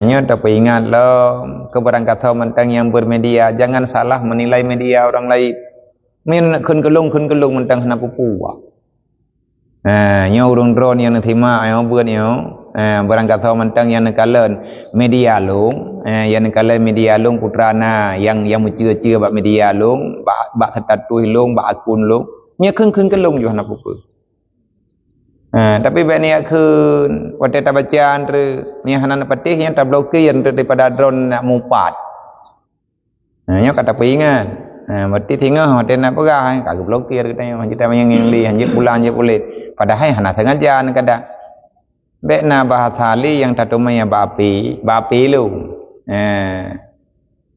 Nya tapi ingatlah keberangkatan mentang yang bermedia, jangan salah menilai media orang lain. Min kun kelung mentang hana pupu. Nya urung drone yang terima ayo buat nyo berangkatan mentang yang nekalan media lung yang nekalan media lung putrana yang mencija-cia bak media lung bak tatui lung bak akun lung nya kun kelung jo hana pupu. Tapi banyak kun waktu tak bacaan tu ni hanan patih yang tak blokir daripada drone nak mumpat. Nya kata peringat. Berarti tengah hotel nak perah kagak blokir katanya kita yang li hanya pulang je boleh. Padahal hana sengaja kadang. Baik na bahasa li yang tatumai bapi lu.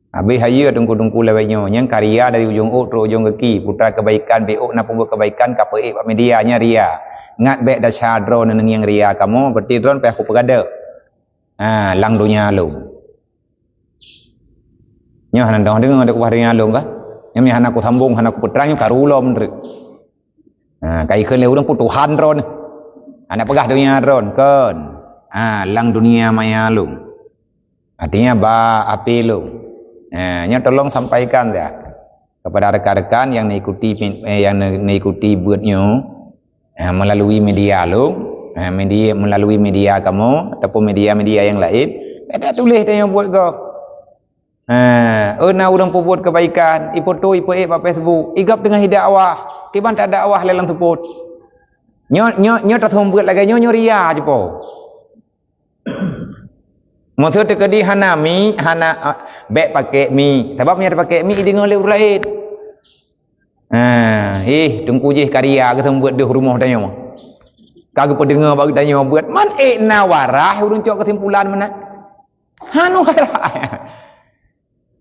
Abi hayu tungku lewenyo yang karya dari ujung ut ujung kaki putra kebaikan BO nak pembuat kebaikan KPI medianya ria. Ngat baik dah syah drone neng yang ria kamu berarti drone pe aku pegada. Lang dunia lu. Nya hanan dong dengar ada kubah dunia lu kah? Nya hanan aku sambung hanan aku putranya karulom ndre. Kai keun le urang putuhan drone. Anak pegah dunia drone kan. Lang dunia maya lu. Artinya api lu. Nya tolong sampaikan ya kepada rekan-rekan yang mengikuti buatnya melalui media lu, melalui media kamu ataupun media-media yang lain, ada tulis dia yang buat kau. Na urang buat kebaikan, ifoto ipo Facebook, igap dengan hidakwah, kiban tak dakwah lelang tuput. Nyo tak buat lagi nyo ria je po. Maksud tekadi hana bek pakai mi, sebabnya ada pakai mi dengar le urang lain. Tunggu je karya kita buat di rumah tanya. Kagak pendengar bagi tanya buat man nawarah urang cok kesimpulan mana? Hanu warah.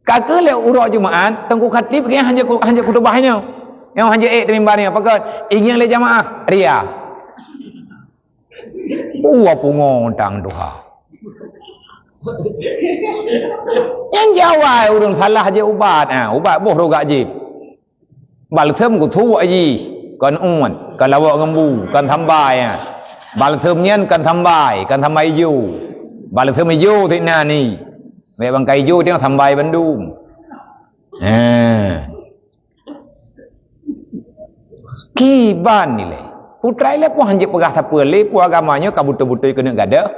Kagak le urang jemaat tunggu khatib ke hanya kutubahnya. Yang hanya mimbarnya pakai ingin le jamaah ria. Apa ngondang doa. Yang jawab urang salah je ubat. Ubat boh roga je. Bal thơm của thu gọi gì còn uẩn còn là vợ ngâm bù cần thăm bài bal thơm nhân cần thăm bài cần thăm bài du bal thơm bài du thì nà nì mẹ bằng cây du tiếng thăm bài vẫn đu ki ban ni le putrai le po hanje pegah tapel le po agamanya kabutu-butu kena gada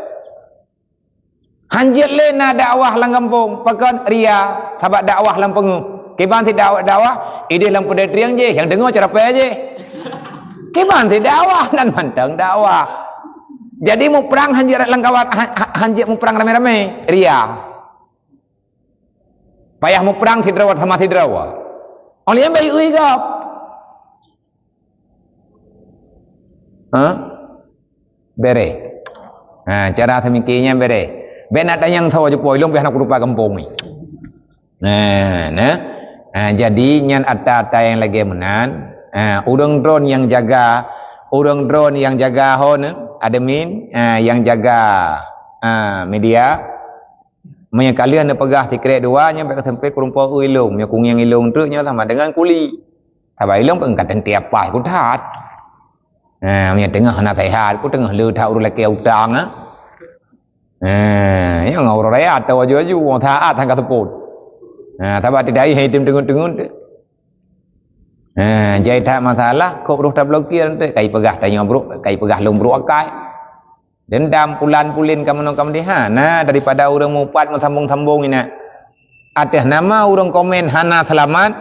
hanjit le na dakwah lang kampung pakan ria sahabat dakwah lang pengu kiban si dakwah ide lang pedestrian je yang dengar cara pe je kiban si dakwah dan mantang dakwah jadi mau perang hanjit lang kawat hanjit mau perang rame-rame ria payah mau perang tidrawat sama tidrawat oleh yang baik ui gap bere cara semikinya bere ben ada yang tahu je poi long pe anak rupa kampung ni jadi nyan ada yang lagi menan urang drone yang jaga hon admin yang jaga media nya kalian pegah tikret dua nya sampai sampai kurumpa ilung nya kung yang ilung tu nya sama dengan kuli sabai ilung pengkatan tiap pai ku that nya tengah na sehat ku tengah lu tha urul ke utang yang ngau raya atau aju-aju wong taat tang kateput tapi tidak hai tim dengun-dengun tu. Jadi tak masalah, kau beruh tak blokir tu, kai pegah tanya bro, kai pegah lum bro akai. Dendam pulan-pulin kamu dia. Daripada orang mupat sambung-sambung ini. Atas nama orang komen hana selamat,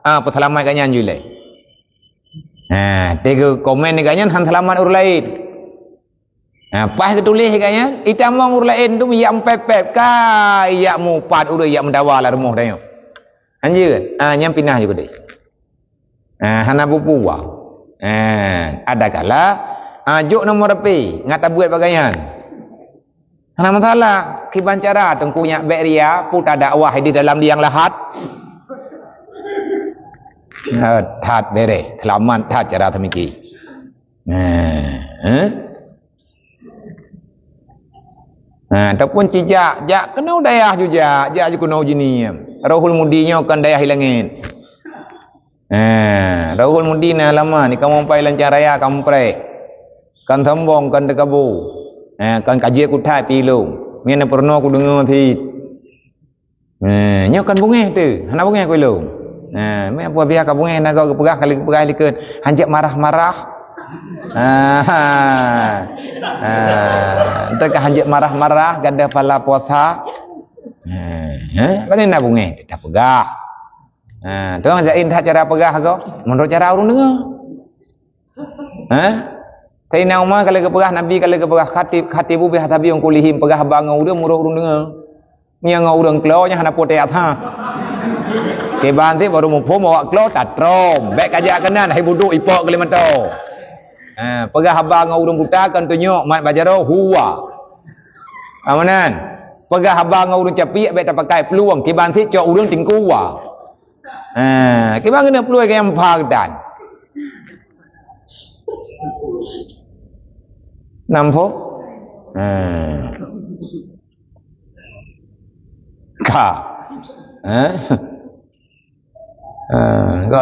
peselamat kanyan julai. Tiga komen ni kanyan han selamat urang lain. Pas ketulis kayaknya itamang urang lain tu yang pepep ka ya mupat urang ya mendawa lah rumah dia. Anjir, nyam pinah juga deh. Hana bupu wa. Ada kala juk nomor repi ngata buat bagaian. Hana masalah kiban cara tengkunya beria puta dakwah di dalam liang lahat. Tat bere, selamat tat cara temiki. Ataupun cijak kena dayah juga kena jini rohul mudinya kan dayah hilangin rohul mudina lama ni kamu pai lancar raya kamu pre kan thambong kan dekabu kan kaji kutai pilung Mian pernah aku dengar thi. Nyo kan bunga tu. Hana bunga aku lu. Me apa biar ka bunga nak ke pegah kali pegah likeun. Hanjak marah-marah. Entah ke hanjak marah-marah gadah pala puasa. Mana nak bunga? Tak pegah. Tuan Zain tak cara pegah kau? Menurut cara orang dengar. Tapi nama kalau ke pegah Nabi kalau ke pegah khatibu bih tabi yang kulihim pegah bang orang murah orang dengar. Yang orang keluar yang hendak potek atas. Keban tu baru mumpu bawa keluar tak trom. Baik kajak kanan hai buduk ipok Kalimantan. Pegah abang orang buta kan tunjuk mat bajaro huwa. Amanan. Pegah abang orang capi baik tak pakai peluang keban tu cok orang tingkuwa. Keban kena peluang yang pagdan. Nampak? Kau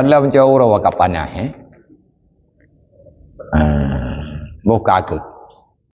dalam jauh rawa kapan buka ke